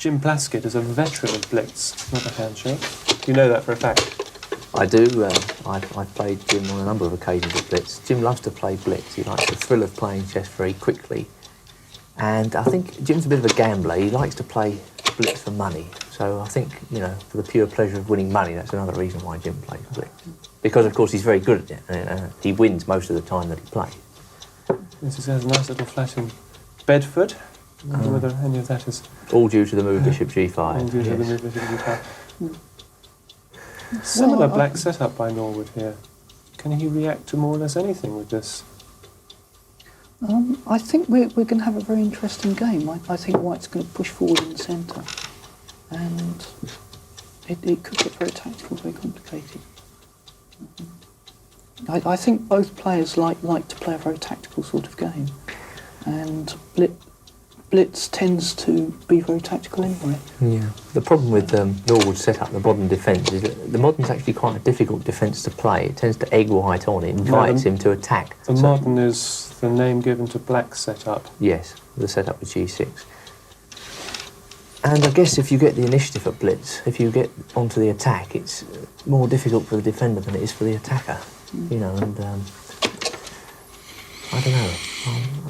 Jim Plaskett is a veteran of Blitz, not a handshake. You know that for a fact. I do. I've played Jim on a number of occasions at Blitz. Jim loves to play Blitz. He likes the thrill of playing chess very quickly. And I think Jim's a bit of a gambler. He likes to play Blitz for money. So I think, you know, for the pure pleasure of winning money, that's another reason why Jim plays Blitz. Because, of course, he's very good at it. He wins most of the time that he plays. This is a nice little flat in Bedford. I wonder whether any of that is... All due to the move bishop g5. All due to the move bishop g5. Similar black setup by Norwood here. Can he react to more or less anything with this? I think we're going to have a very interesting game. I think White's going to push forward in the centre, and it could get very tactical, very complicated. I think both players like to play a very tactical sort of game, and Blitz tends to be very tactical anyway. Yeah. The problem with Norwood's setup, the modern defence, is that the modern's actually quite a difficult defence to play. It tends to egg White on, it invites him to attack. The modern is the name given to Black's setup. Yes, the setup with g6. And I guess if you get the initiative at Blitz, if you get onto the attack, it's more difficult for the defender than it is for the attacker. You know, and I don't know.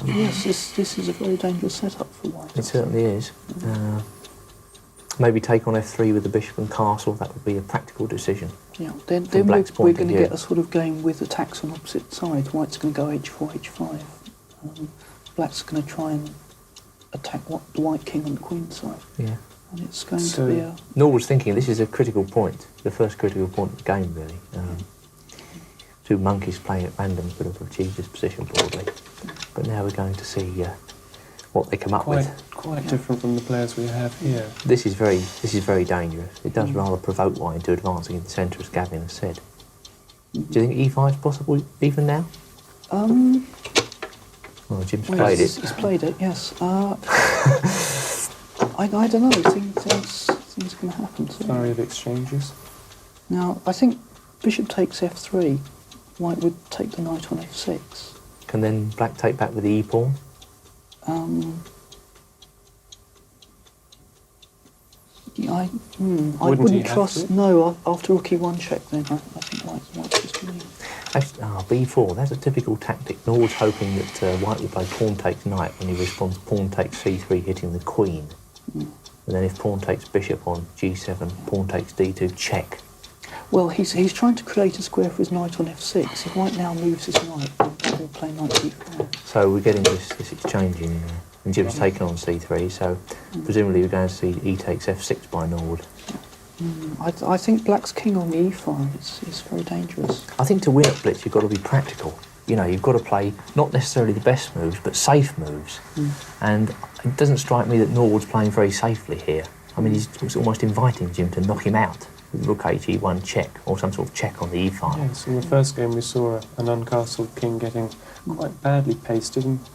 Yes, this is a very dangerous setup for White. It certainly is. Maybe take on f3 with the bishop and castle, that would be a practical decision. Yeah, then we're going to get a sort of game with attacks on opposite sides. White's going to go h4, h5. Black's going to try and attack the White king on the queen side. Yeah. And it's going to be a... Norwood's thinking this is a critical point, the first critical point of the game, really. Two monkeys playing at random could have achieved this position broadly. But now we're going to see what they come up with. Quite different from the players we have here. This is very dangerous. It does rather provoke White into advancing in the centre, as Gavin has said. Do you think e5 is possible even now? Well, Jim's played it. He's played it, yes. I don't know. Things can happen. Flurry of exchanges. Now, I think bishop takes f3. White would take the knight on f6. Can then Black take back with the e-pawn? I wouldn't trust... No, after rook e1 check then, I think White's just winning. b4, that's a typical tactic. Norwood's hoping that White will play pawn takes knight when he responds pawn takes c3, hitting the queen. And then if pawn takes bishop on g7, pawn takes d2, check. Well, he's trying to create a square for his knight on f6. If White now moves his knight, he'll play knight d4. So we're getting this exchanging, and Jim's taken on c3, so presumably we're going to see e takes f6 by Norwood. I think Black's king on the e5 is very dangerous. I think to win at Blitz you've got to be practical. You know, you've got to play not necessarily the best moves, but safe moves. And it doesn't strike me that Norwood's playing very safely here. I mean, he's almost inviting Jim to knock him out. Rook h1 check, or some sort of check on the e file. Yes, in the first game we saw an uncastled king getting quite badly pasted, and the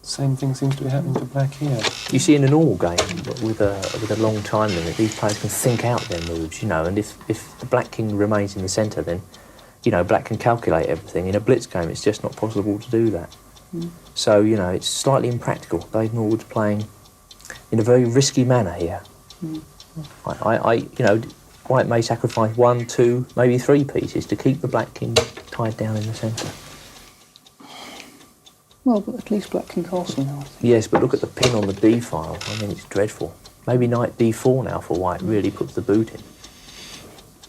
same thing seems to be happening to Black here. You see, in a normal game, with a long time limit, these players can think out their moves, you know, and if the Black king remains in the centre, then, you know, Black can calculate everything. In a Blitz game, it's just not possible to do that. So, you know, it's slightly impractical. Dave Norwood's playing in a very risky manner here. You know, White may sacrifice 1, 2, maybe 3 pieces to keep the Black king tied down in the centre. Well, but at least Black can castle now, I think. Yes, but look at the pin on the d file. I mean, it's dreadful. Maybe knight d4 now for White really puts the boot in.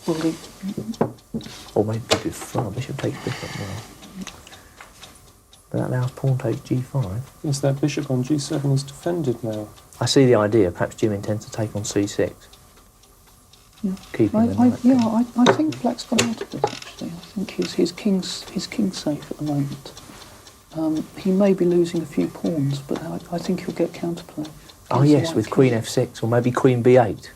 Well, or maybe bishop takes bishop now. But that allows pawn takes g5. Yes, that bishop on g7 is defended now. I see the idea. Perhaps Jim intends to take on c6. Yeah. Keeping the knight. I think Black's gone out of it, actually. I think his king's safe at the moment. He may be losing a few pawns, but I think he'll get counterplay. Oh yes, with queen f6, or maybe queen b8,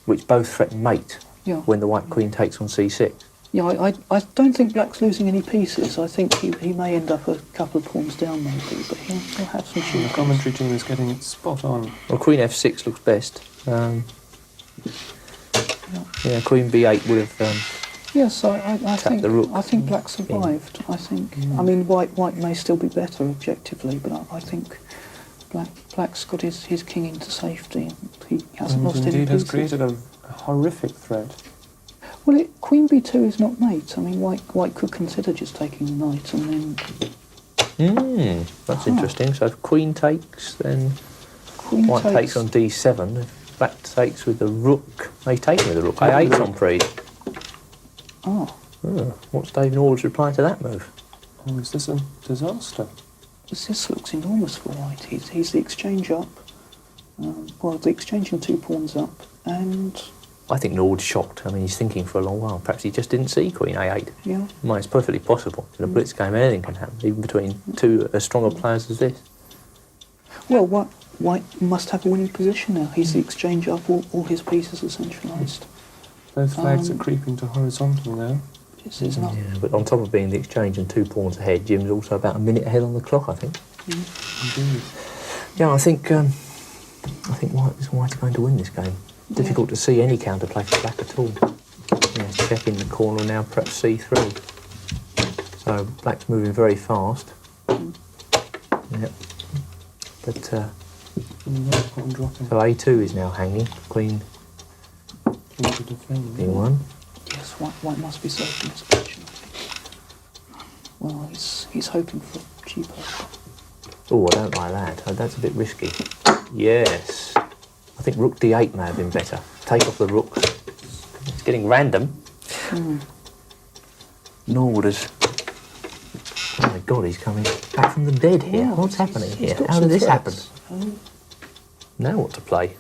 which both threaten mate when the White queen takes on c6. Yeah, I don't think Black's losing any pieces. I think he may end up a couple of pawns down maybe, but he'll have some shooters. The commentary team is getting it spot on. Well, queen f6 looks best. Yeah, queen b8 would have yes, I think the rook. I think Black survived. I think. I mean, White may still be better objectively, but I think Black's got his king into safety. He hasn't And lost any indeed has pieces. created a horrific threat. Well, Queen B2 is not mate. I mean, White could consider just taking the knight and then... That's interesting. So if Queen takes, then Queen White takes on D7. If Black takes with the rook, he's taking with the rook. A8's on prise. Oh. What's David Norwood's reply to that move? Oh, is this a disaster? This looks enormous for White. He's the exchange up. The exchange and 2 pawns up, and... I think Norwood's shocked. I mean, he's thinking for a long while. Perhaps he just didn't see Queen A8. Yeah. Well, it's perfectly possible. In a blitz game, anything can happen, even between two as stronger players as this. Well, White must have a winning position now. He's the exchange up. All his pieces are centralised. Both flags are creeping to horizontal now. This is not... Yeah, but on top of being the exchange and 2 pawns ahead, Jim's also about a minute ahead on the clock, I think. Indeed. Yeah, I think White's going to win this game. Difficult to see any counterplay for Black at all. Yeah, check in the corner now, perhaps C3. So Black's moving very fast. Yep. But so A2 is now hanging. Queen Into defend. B1. Yes, White must be safe in this position, I think. Well, he's hoping for cheaper. Oh, I don't like that. Oh, that's a bit risky. Yes. I think rook D8 may have been better. Take off the rooks. It's getting random. Norwood is... Oh my God, he's coming back from the dead here. Yeah, What's happening here? got How some did this happen? threats. Now what to play?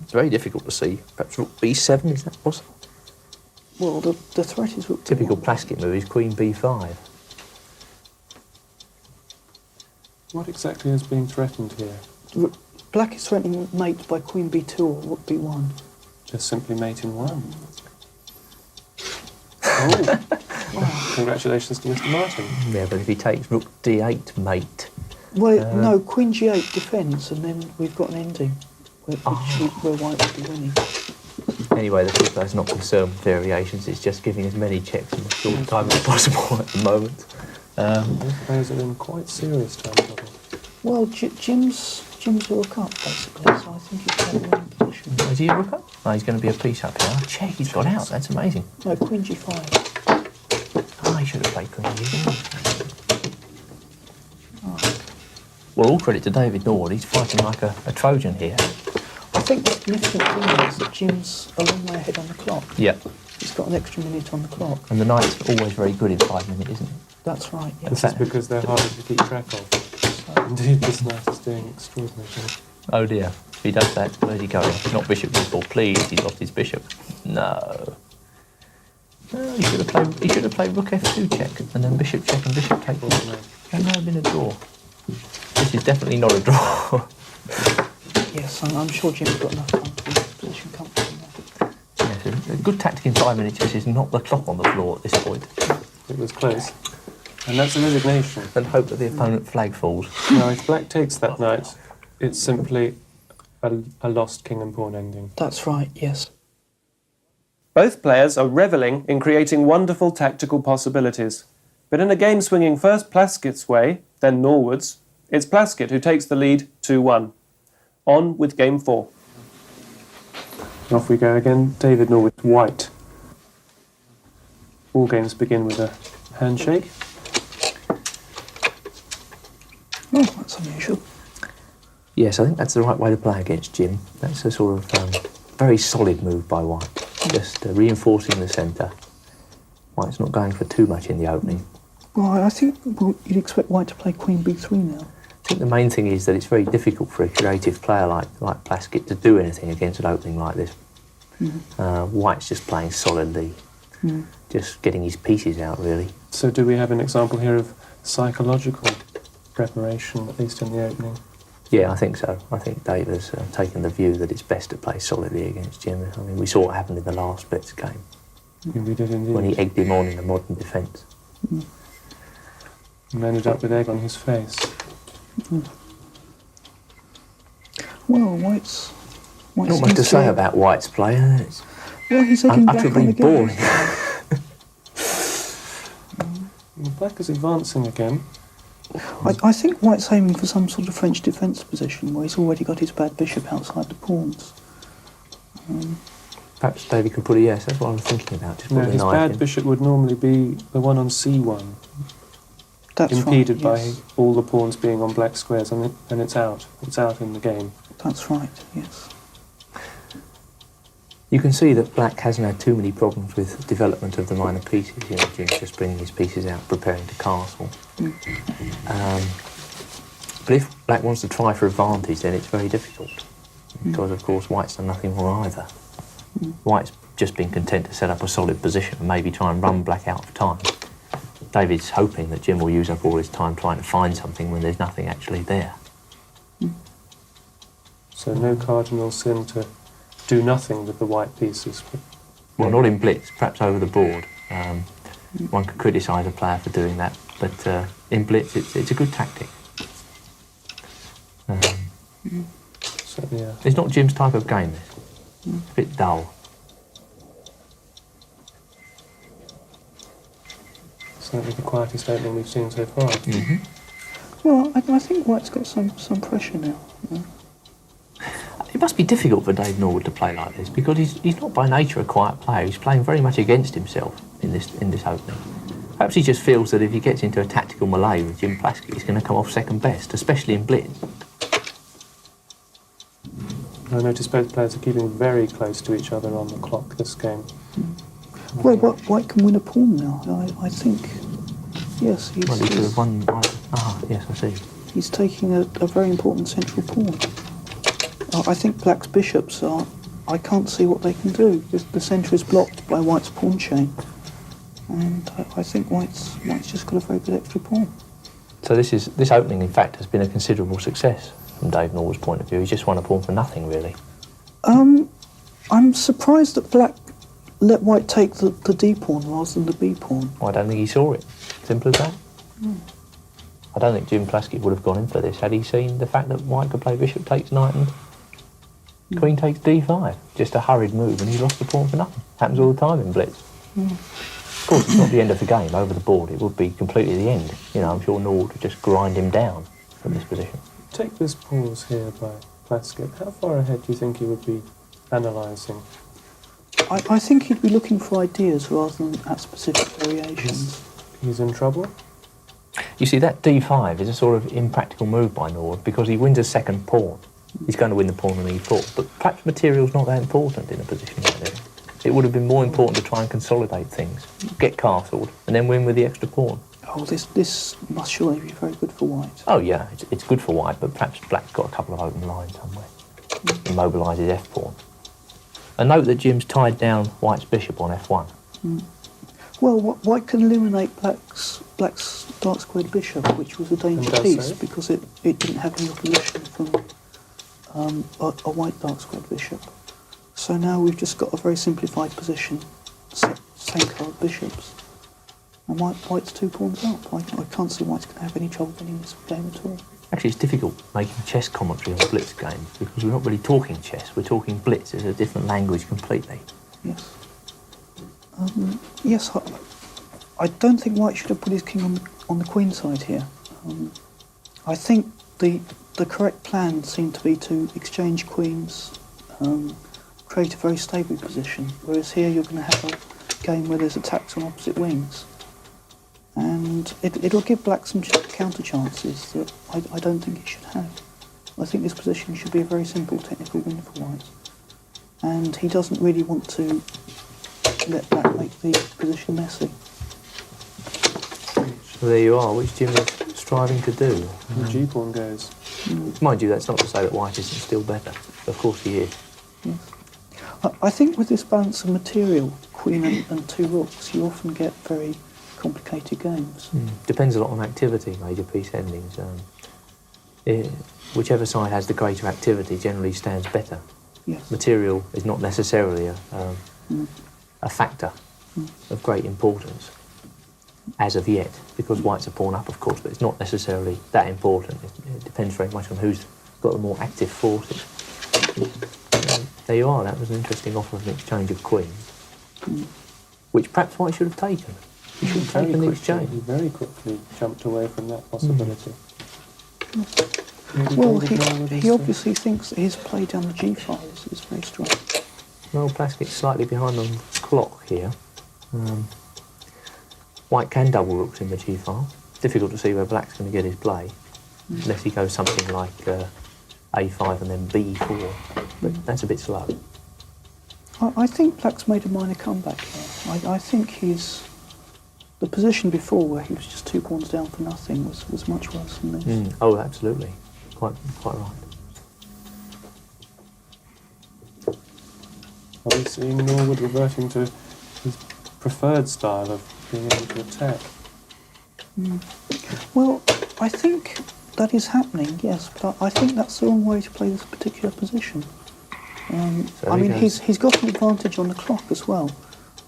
It's very difficult to see. Perhaps rook B7, is that possible? Well, the threat is rook Typical D1. Plaskett move is Queen B5. What exactly is being threatened here? Black is threatening mate by Queen B2 or rook B1. Just simply mate in one. Oh, congratulations to Mr. Martin. Yeah, but if he takes rook D8 mate... Well, no, Queen G8 defends, and then we've got an ending where White will be winning. Anyway, the keeper's not concerned with variations, it's just giving as many checks in as short time as possible at the moment. Both players are in quite serious time trouble. Well, Jim's a rook up, basically, so I think he's got a winning position. Is he a rook up? Oh, he's going to be a piece up here. Oh, check, he's got out, that's amazing. No, Queen G5. Oh, he should have played Queen G5. Well, all credit to David Norwood, he's fighting like a Trojan here. I think the significant thing is that Jim's a long way ahead on the clock. Yeah. He's got an extra minute on the clock. And the knight's always very good in 5 minutes, isn't he? That's right, yeah. This is because they're harder to keep track of. Indeed, this knight is doing extraordinarily. Oh dear, if he does that, where's he going? Not bishop d4, please, he's lost his bishop. No. No, he should have played rook f2 check, and then bishop check and bishop take. That may have been a draw. This is definitely not a draw. Yes, I'm sure Jim's got enough time to win his position comfortably. Yes, a good tactic in 5 minutes is not the clock on the floor at this point. It was close. And that's a resignation. And hope that the opponent flag falls. Now, if Black takes that knight, it's simply a lost king and pawn ending. That's right, yes. Both players are revelling in creating wonderful tactical possibilities. But in a game swinging first Plaskett's way, then Norwood's, it's Plaskett who takes the lead 2-1. On with game 4. Off we go again. David Norwood white. All games begin with a handshake. Oh, that's unusual. Yes, I think that's the right way to play against Jim. That's a sort of very solid move by White. Just reinforcing the centre. White's not going for too much in the opening. Well, I think you'd expect White to play Queen B3 now. I think the main thing is that it's very difficult for a creative player like Plaskett to do anything against an opening like this. White's just playing solidly, just getting his pieces out, really. So do we have an example here of psychological preparation, at least in the opening? Yeah, I think so. I think Dave has taken the view that it's best to play solidly against Jim. I mean, we saw what happened in the last Blitz game. We did indeed. When he egged him on in the modern defence. And ended up with egg on his face. Well, White's Not much to say about White's play. Well, he's egging Black on utterly the boring. game. Black is advancing again. I think White's aiming for some sort of French defence position where he's already got his bad bishop outside the pawns. Perhaps David could put it, yes, that's what I was thinking about. Just put No, the his knife bad in. bishop would normally be the one on c1, That's impeded right, yes. by all the pawns being on black squares, and it's out. It's out in the game. That's right, yes. You can see that black hasn't had too many problems with development of the minor pieces. You know, Jim's just bringing his pieces out, preparing to castle. But if black wants to try for advantage, then it's very difficult. Because, of course, White's done nothing wrong either. White's just been content to set up a solid position and maybe try and run black out of time. David's hoping that Jim will use up all his time trying to find something when there's nothing actually there. So no cardinal sin to do nothing with the white pieces. Well, not in Blitz, perhaps over the board. One could criticise a player for doing that, but in Blitz it's a good tactic. Certainly, yeah. It's not Jim's type of game, this. It's a bit dull. Certainly the quietest opening we've seen so far. Well, I think White's got some pressure now. It must be difficult for Dave Norwood to play like this because he's not by nature a quiet player. He's playing very much against himself in this opening. Perhaps he just feels that if he gets into a tactical melee with Jim Plaskett, he's going to come off second best, especially in Blitz. I notice both players are keeping very close to each other on the clock this game. Well, White can win a pawn now. I think, yes, Well, he could have won. Yes, I see. he's taking a very important central pawn. I think Black's bishops are... I can't see what they can do. The centre is blocked by White's pawn chain. And I think White's just got a very good extra pawn. So this opening, in fact, has been a considerable success from Dave Norwood's point of view. He's just won a pawn for nothing, really. I'm surprised that Black let White take the D pawn rather than the B pawn. Well, I don't think he saw it. Simple as that. I don't think Jim Plaskett would have gone in for this had he seen the fact that White could play bishop takes knight and queen takes D5. Just a hurried move and he lost the pawn for nothing. Happens all the time in Blitz. Of course, it's not the end of the game. Over the board, it would be completely the end. You know, I'm sure Norwood would just grind him down from this position. Take this pause here by Plaskett. How far ahead do you think he would be analysing? I think he'd be looking for ideas rather than at specific variations. He's in trouble? You see, that D5 is a sort of impractical move by Norwood because he wins a second pawn. He's going to win the pawn on E4, but perhaps material's not that important in a position like this. It would have been more important to try and consolidate things, get castled, and then win with the extra pawn. Oh, this must surely be very good for White. Oh yeah, it's good for White, but perhaps Black's got a couple of open lines somewhere. Immobilise his F-pawn. And note that Jim's tied down White's bishop on F1. Well, White can eliminate Black's dark squared bishop, which was a danger piece because it didn't have any opposition from a white dark squared bishop. So now we've just got a very simplified position, same coloured bishops. And White's 2 pawns up. I can't see White's going to have any trouble winning this game at all. Actually, it's difficult making chess commentary on Blitz games because we're not really talking chess, we're talking Blitz. It's a different language completely. Yes. Yes, I don't think White should have put his king on the queen side here. I think the correct plan seemed to be to exchange queens, create a very stable position, whereas here you're going to have a game where there's attacks on opposite wings. And it'll give Black some counter chances that I don't think he should have. I think this position should be a very simple technical win for White. And he doesn't really want to let Black make the position messy. So there you are, which Jim is striving to do. The G-pawn goes. Mind you, that's not to say that White isn't still better. Of course he is. Yes. I think with this balance of material, queen and 2 rooks, you often get very complicated games. Depends a lot on activity, major piece endings. Whichever side has the greater activity generally stands better. Yes. Material is not necessarily a factor of great importance as of yet, because White's a pawn up, of course, but it's not necessarily that important. It depends very much on who's got the more active forces. There you are, that was an interesting offer of an exchange of queens, which perhaps White should have taken. He should take an exchange. He very quickly jumped away from that possibility. Well, he obviously thinks that his play down the g file is very strong. Well, Plaskett's slightly behind on the clock here. White can double rooks in the g file. Difficult to see where Black's going to get his play, unless he goes something like a5 and then b4. But that's a bit slow. I think Black's made a minor comeback here. I think the position before, where he was just 2 pawns down for nothing, was much worse than this. Oh, absolutely. Quite right. Are we seeing Norwood reverting to his preferred style of being able to attack? Well, I think that is happening, yes, but I think that's the wrong way to play this particular position. I mean, he's got an advantage on the clock as well,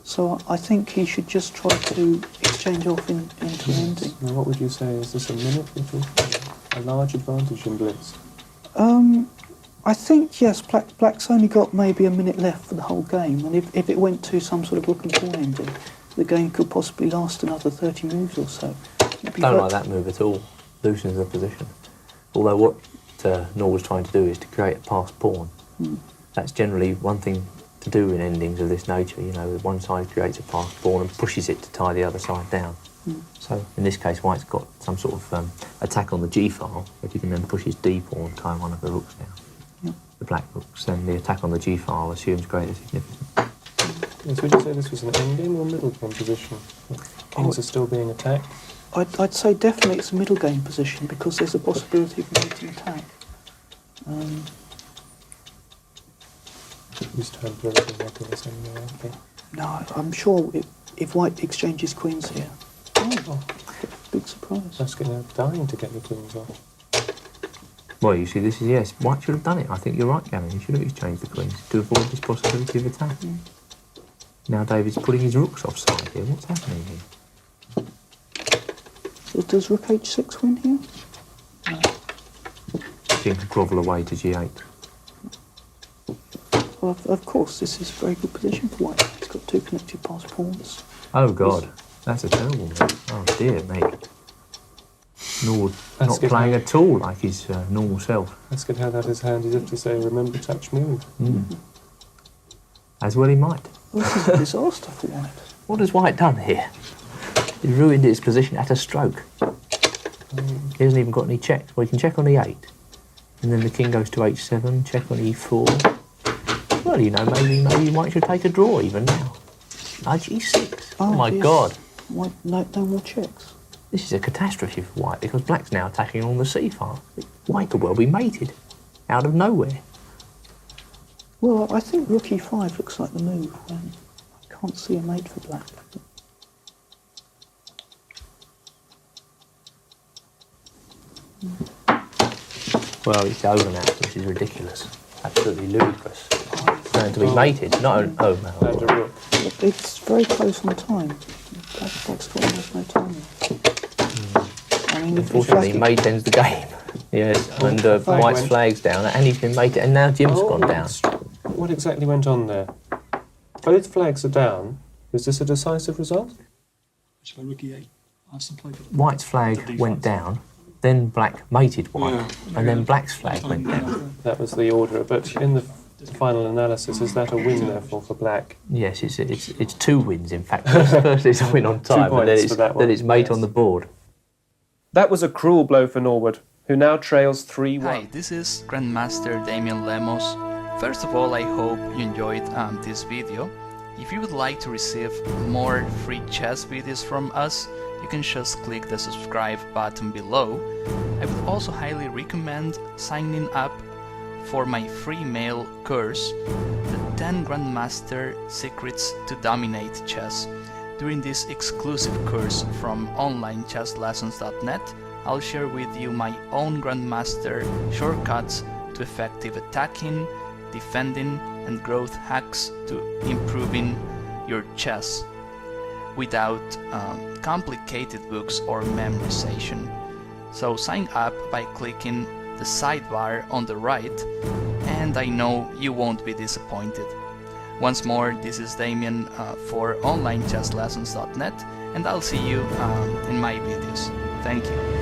so I think he should just try to exchange off into an ending. Now, what would you say? Is this a minute? A large advantage in Blitz? I think, yes, Black's only got maybe a minute left for the whole game, and if it went to some sort of rook and pawn ending, the game could possibly last another 30 moves or so. Don't like that move at all. Loosens the position. Although what Norwood's trying to do is to create a passed pawn. That's generally one thing to do in endings of this nature. You know, one side creates a passed pawn and pushes it to tie the other side down. So in this case, White's got some sort of attack on the g file, but he can then push his d pawn, tie one of the rooks down. The black rooks. Then the attack on the g file assumes greater significance. Yes, would you say this was an ending or middle game position? Kings are still being attacked? I'd say definitely it's a middle game position, because there's a possibility of mating attack. Whose turn to everything like this anyway, I think. No, I'm sure if White exchanges queens here. Oh, big surprise. Plaskett now dying to get the queens off. Well, you see, this is, yes, White should have done it. I think you're right, Gavin. He should have exchanged the queens to avoid this possibility of attack. Now David's putting his rooks offside here. What's happening here? So does rook h6 win here? No. King can grovel away to g8. Well, of course, this is a very good position for White. He's got 2 connected passed pawns. Oh, God. That's a terrible move. Oh, dear me. Norwood not playing at all like his normal self. Plaskett had that his hand as if to say, remember, touch, move. As well he might. Well, this is a disaster for White. What has White done here? He's ruined his position at a stroke. He hasn't even got any checks. Well, he can check on e8. And then the king goes to h7, check on e4. Well, you know, maybe White should take a draw even now. g6. Oh my yes. God. White, no more checks. This is a catastrophe for White, because Black's now attacking on the c file. White could well be mated, out of nowhere. Well, I think rook e5 looks like the move when I can't see a mate for Black. Well, it's over now, which is ridiculous. Absolutely ludicrous. It's going to be mated, not an... Oh, no. And a rook. It's very close on time. Black's got almost no time left. I mean, unfortunately, mate ends the game. Yes, and White's flag's down, and he's been mated, and now Jim's gone down. What exactly went on there? Both flags are down. Is this a decisive result? White's flag went down, then Black mated White, and then Black's flag went down. That was the order, but in the final analysis, is that a win, therefore, for Black? Yes, it's 2 wins, in fact. First it's a win on time, and then it's mate on the board. That was a cruel blow for Norwood, who now trails 3-1. Hi, this is Grandmaster Damian Lemos. First of all, I hope you enjoyed this video. If you would like to receive more free chess videos from us, you can just click the subscribe button below. I would also highly recommend signing up for my free mail course, the 10 Grandmaster Secrets to Dominate Chess. During this exclusive course from onlinechesslessons.net, I'll share with you my own Grandmaster shortcuts to effective attacking, defending, and growth hacks to improving your chess without complicated books or memorization. So sign up by clicking the sidebar on the right, and I know you won't be disappointed. Once more, this is Damian for onlinechesslessons.net, and I'll see you in my videos. Thank you.